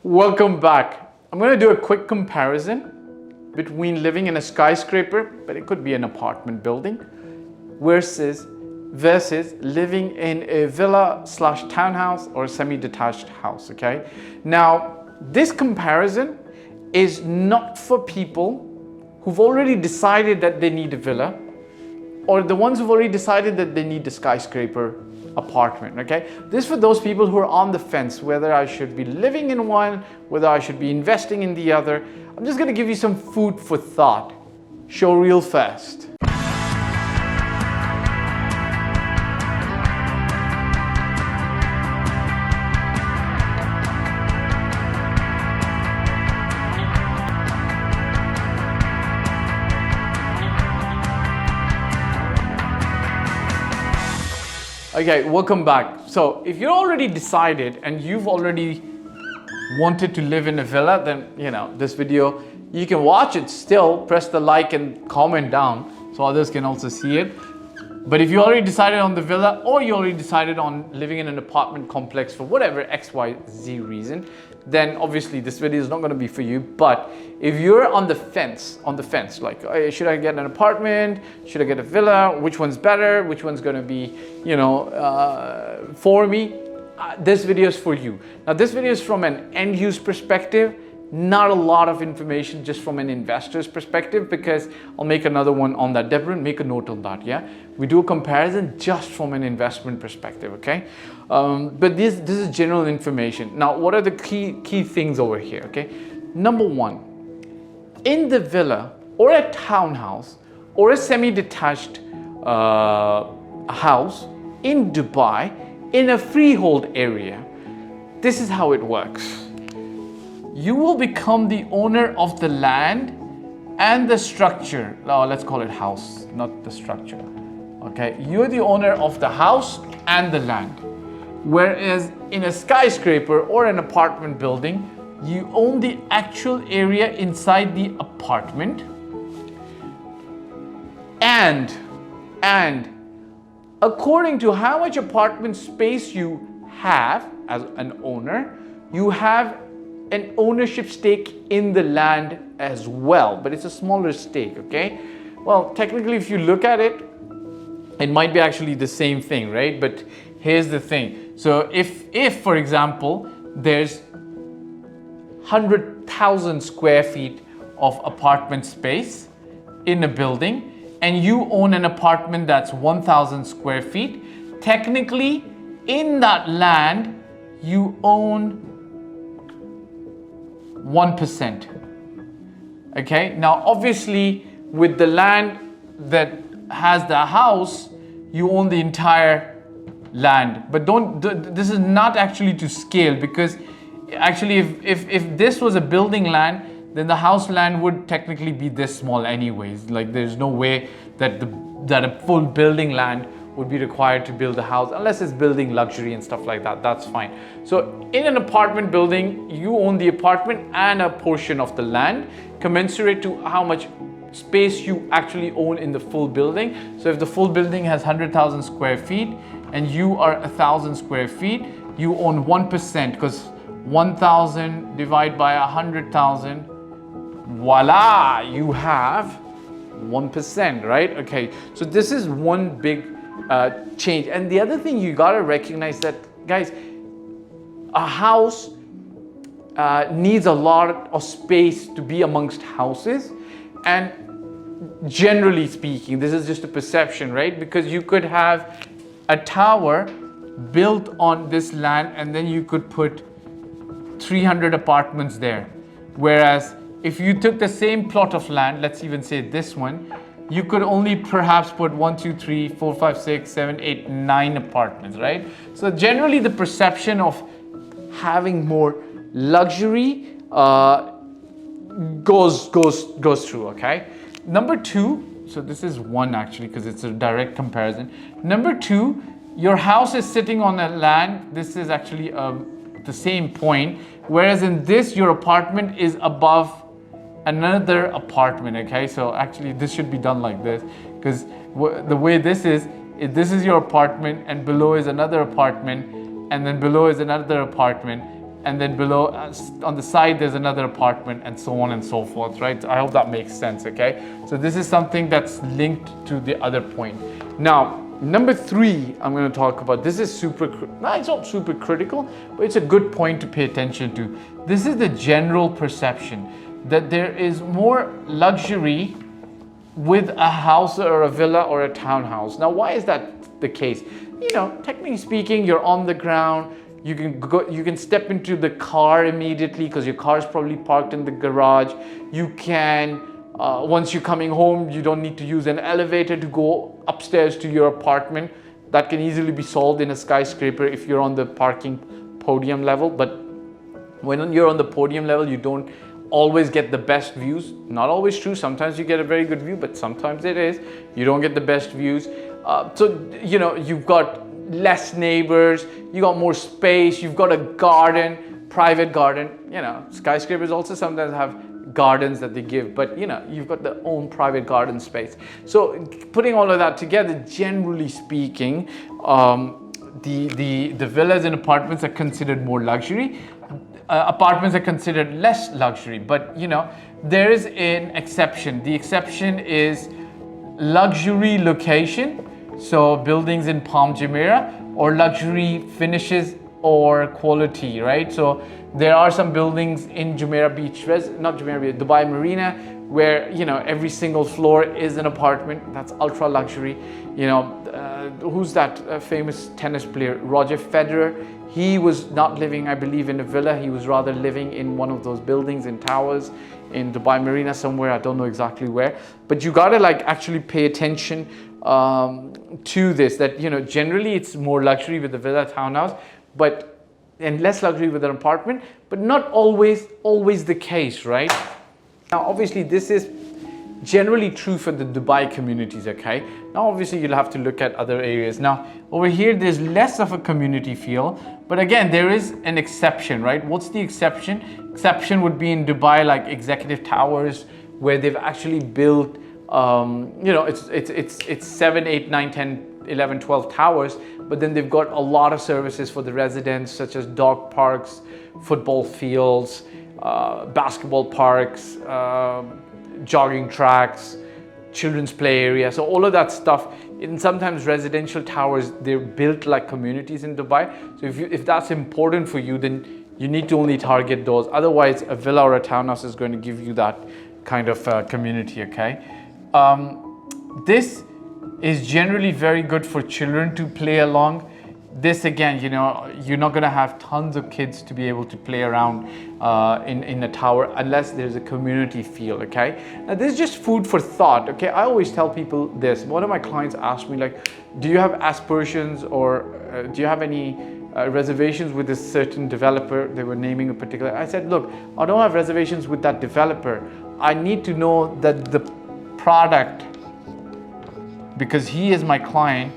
Welcome back. I'm going to do a quick comparison between living in a skyscraper, but it could be an apartment building, versus living in a villa slash townhouse or a semi-detached house, okay? Now, this comparison is not for people who've already decided that they need a villa, or the ones who've already decided that they need a skyscraper apartment, okay? This is for those people who are on the fence, whether I should be living in one, whether I should be investing in the other. I'm just gonna give you some food for thought. Show real fast. Okay, welcome back. So if you're already decided and you've already wanted to live in a villa, then this video, you can watch it still, press the like and comment down so others can also see it. But if you already decided on the villa, or you already decided on living in an apartment complex for whatever XYZ reason, then obviously this video is not going to be for you. But if you're on the fence, like, hey, should I get an apartment? Should I get a villa? Which one's better? Which one's going to be, for me? This video is for you. Now, this video is from an end use perspective, not a lot of information just from an investor's perspective, because I'll make another one on that. Deborah, make a note on that, yeah? We do a comparison just from an investment perspective, okay? But this is general information. Now, what are the key things over here, okay? Number one, in the villa or a townhouse or a semi-detached house in Dubai, in a freehold area, this is how it works. You will become the owner of the land and the structure. No, let's call it house, not the structure. Okay, you're the owner of the house and the land. Whereas in a skyscraper or an apartment building, you own the actual area inside the apartment. And according to how much apartment space you have as an owner, you have an ownership stake in the land as well, but it's a smaller stake, okay? Well, technically, if you look at it, it might be actually the same thing, right? But here's the thing. So if for example, there's 100,000 square feet of apartment space in a building, and you own an apartment that's 1,000 square feet, technically, in that land, you own 1%. Okay, now obviously with the land that has the house, you own the entire land. But this is not actually to scale, because actually if this was a building land, then the house land would technically be this small anyways. Like, there's no way that a full building land would be required to build a house, unless it's building luxury and stuff like that. That's fine. So in an apartment building, you own the apartment and a portion of the land commensurate to how much space you actually own in the full building. So if the full building has 100,000 square feet and you are 1,000 square feet, you own 1%, because 1,000 divided by 100,000, voila, you have 1%, right? Okay, so this is one big change. And the other thing you gotta recognize that, guys, a house needs a lot of space to be amongst houses. And generally speaking, this is just a perception, right? Because you could have a tower built on this land and then you could put 300 apartments there. Whereas if you took the same plot of land, let's even say this one, you could only perhaps put 1, 2, 3, 4, 5, 6, 7, 8, 9 apartments, right? So generally the perception of having more luxury goes through, okay? Number two, so this is one actually, because it's a direct comparison. Number two, your house is sitting on a land. This is actually the same point, whereas in this, your apartment is above another apartment, okay? So actually this should be done like this, because the way this is your apartment, and below is another apartment, and then below is another apartment, and then below on the side there's another apartment, and so on and so forth, right? I hope that makes sense, okay? So this is something that's linked to the other point. Now, number 3 I'm going to talk about, this is it's not super critical, but it's a good point to pay attention to. This is the general perception that there is more luxury with a house or a villa or a townhouse. Now, why is that the case? You know, technically speaking, you're on the ground. You can step into the car immediately because your car is probably parked in the garage. You can, once you're coming home, you don't need to use an elevator to go upstairs to your apartment. That can easily be solved in a skyscraper if you're on the parking podium level. But when you're on the podium level, you don't always get the best views. Not always true. Sometimes you get a very good view, but sometimes it is. You don't get the best views. So, you know, you've got less neighbors, you got more space, you've got a garden, private garden. You know, skyscrapers also sometimes have gardens that they give, but you know, you've got their own private garden space. So putting all of that together, generally speaking, the villas and apartments are considered more luxury. Apartments are considered less luxury, but you know, there is an exception. The exception is luxury location. So buildings in Palm Jumeirah, or luxury finishes or quality, right? So there are some buildings in Jumeirah Beach, Dubai Marina, where, you know, every single floor is an apartment. That's ultra luxury. You know, who's that famous tennis player? Roger Federer. He was not living, I believe, in a villa. He was rather living in one of those buildings in towers in Dubai Marina somewhere. I don't know exactly where, but you gotta like actually pay attention to this, that, you know, generally it's more luxury with the villa townhouse, and less luxury with an apartment, but not always the case, right? Now, obviously, this is generally true for the Dubai communities, okay? Now, obviously, you'll have to look at other areas. Now, over here, there's less of a community feel, but again, there is an exception, right? What's the exception? Exception would be in Dubai, like executive towers, where they've actually built, you know, it's 7, 8, 9, 10, 11, 12 towers, but then they've got a lot of services for the residents, such as dog parks, football fields, basketball parks, jogging tracks, children's play area. So all of that stuff, in sometimes residential towers, they're built like communities in Dubai. So if that's important for you, then you need to only target those. Otherwise, a villa or a townhouse is going to give you that kind of community, okay? This is generally very good for children to play along. This, again, you know, you're not going to have tons of kids to be able to play around in a tower unless there's a community feel, okay? Now, this is just food for thought, okay? I always tell people this. One of my clients asked me, like, do you have aspersions, or do you have any reservations with this certain developer? They were naming a particular. I said, look, I don't have reservations with that developer. I need to know that the product, because he is my client,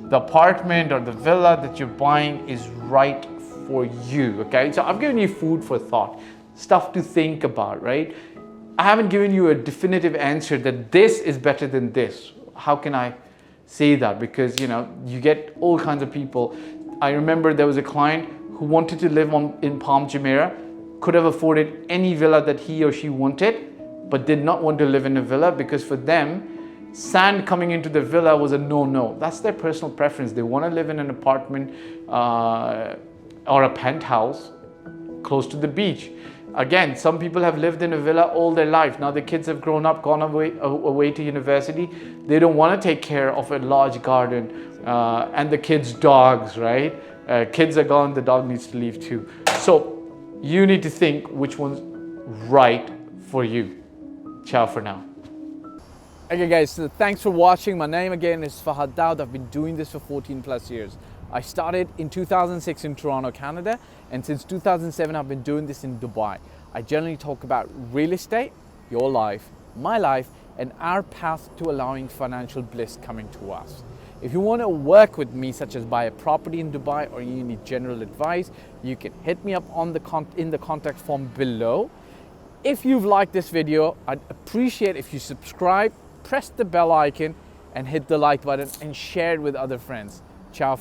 the apartment or the villa that you're buying is right for you, okay? So I've given you food for thought, stuff to think about, right? I haven't given you a definitive answer that this is better than this. How can I say that? Because, you know, you get all kinds of people. I remember there was a client who wanted to live in Palm Jumeirah, could have afforded any villa that he or she wanted, but did not want to live in a villa because for them, sand coming into the villa was a no-no. That's their personal preference. They want to live in an apartment or a penthouse close to the beach. Again, some people have lived in a villa all their life. Now the kids have grown up, gone away to university. They don't want to take care of a large garden and the kids' dogs, right? Kids are gone, the dog needs to leave too. So you need to think which one's right for you. Ciao for now. Okay guys, so thanks for watching. My name again is Fahd Dawood. I've been doing this for 14 plus years. I started in 2006 in Toronto, Canada, and since 2007 I've been doing this in Dubai. I generally talk about real estate, your life, my life, and our path to allowing financial bliss coming to us. If you want to work with me, such as buy a property in Dubai, or you need general advice, you can hit me up on in the contact form below. If you've liked this video, I'd appreciate if you subscribe, press the bell icon, and hit the like button and share it with other friends. Ciao for